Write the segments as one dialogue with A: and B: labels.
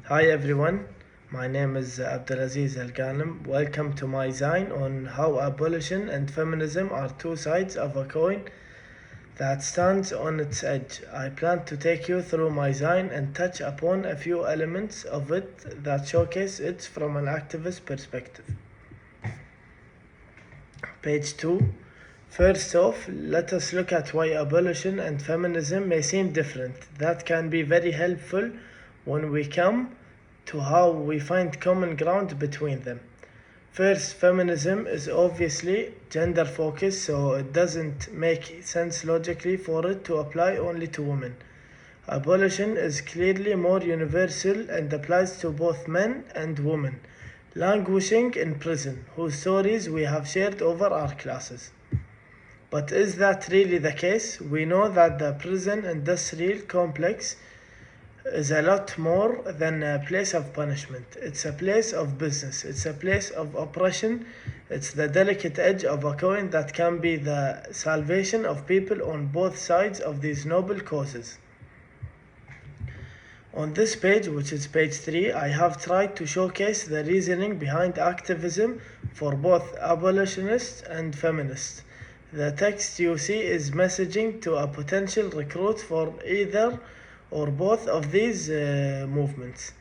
A: Hi everyone, my name is Abdulaziz Al Ghanem. Welcome to my zine on how abolition and feminism are two sides of a coin that stands on its edge. I plan to take you through my zine and touch upon a few elements of it that showcase it from an activist perspective. Page 2. First off, let us look at why abolition and feminism may seem different. That can be very helpful when we come to how we find common ground between them. First, feminism is obviously gender focused, so it doesn't make sense logically for it to apply only to women. Abolition is clearly more universal and applies to both men and women languishing in prison, whose stories we have shared over our classes. But is that really the case? We know that the prison industrial complex is a lot more than a place of punishment. It's a place of business. It's a place of oppression. It's the delicate edge of a coin that can be the salvation of people on both sides of these noble causes. On this page, which is page 3, I have tried to showcase the reasoning behind activism for both abolitionists and feminists. The text you see is messaging to a potential recruit for either or both of these movements.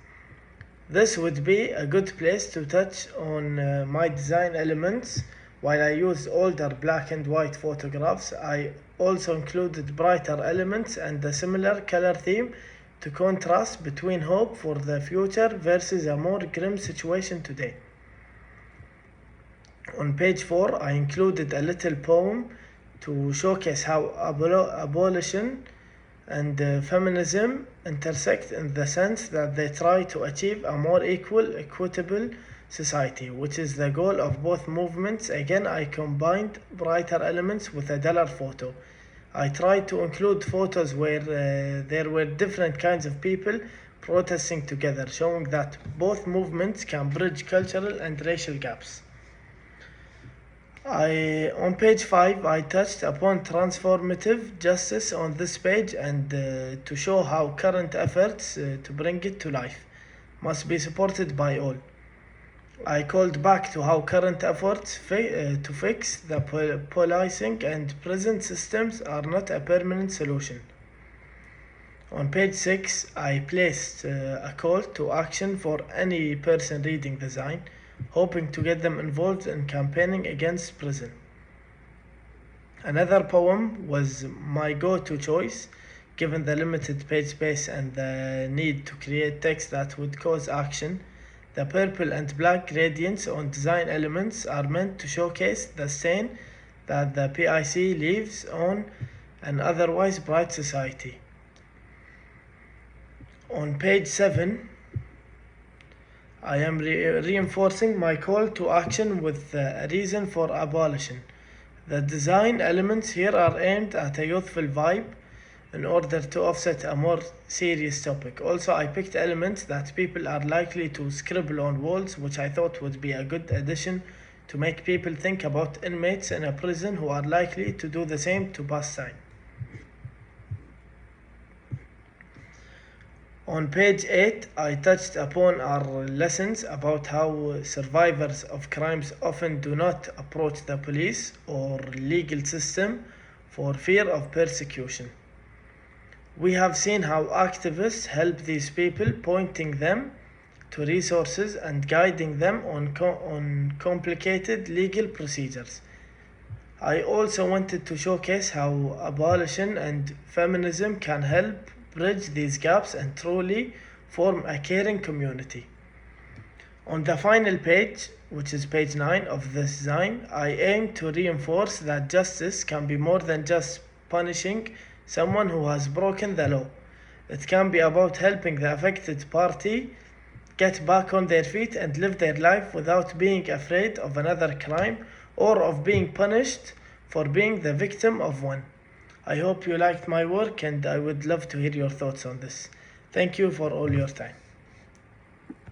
A: This would be a good place to touch on my design elements. While I used older black and white photographs, I also included brighter elements and a similar color theme to contrast between hope for the future versus a more grim situation today. On page 4, I included a little poem to showcase how abolition and feminism intersect in the sense that they try to achieve a more equal, equitable society, which is the goal of both movements. Again, I combined brighter elements with a duller photo. I tried to include photos where there were different kinds of people protesting together, showing that both movements can bridge cultural and racial gaps. On page 5, I touched upon transformative justice on this page and to show how current efforts to bring it to life must be supported by all. I called back to how current efforts to fix the policing and prison systems are not a permanent solution. On page 6, I placed a call to action for any person reading the zine, hoping to get them involved in campaigning against prison. Another poem was my go-to choice, given the limited page space and the need to create text that would cause action. The purple and black gradients on design elements are meant to showcase the stain that the PIC leaves on an otherwise bright society. On page 7, I am reinforcing my call to action with a reason for abolition. The design elements here are aimed at a youthful vibe in order to offset a more serious topic. Also, I picked elements that people are likely to scribble on walls, which I thought would be a good addition to make people think about inmates in a prison who are likely to do the same to pass time. On page 8, I touched upon our lessons about how survivors of crimes often do not approach the police or legal system for fear of persecution. We have seen how activists help these people, pointing them to resources and guiding them on complicated legal procedures. I also wanted to showcase how abolition and feminism can help bridge these gaps and truly form a caring community. On the final page, which is page 9 of this design, I aim to reinforce that justice can be more than just punishing someone who has broken the law. It can be about helping the affected party get back on their feet and live their life without being afraid of another crime or of being punished for being the victim of one. I hope you liked my work and I would love to hear your thoughts on this. Thank you for all your time.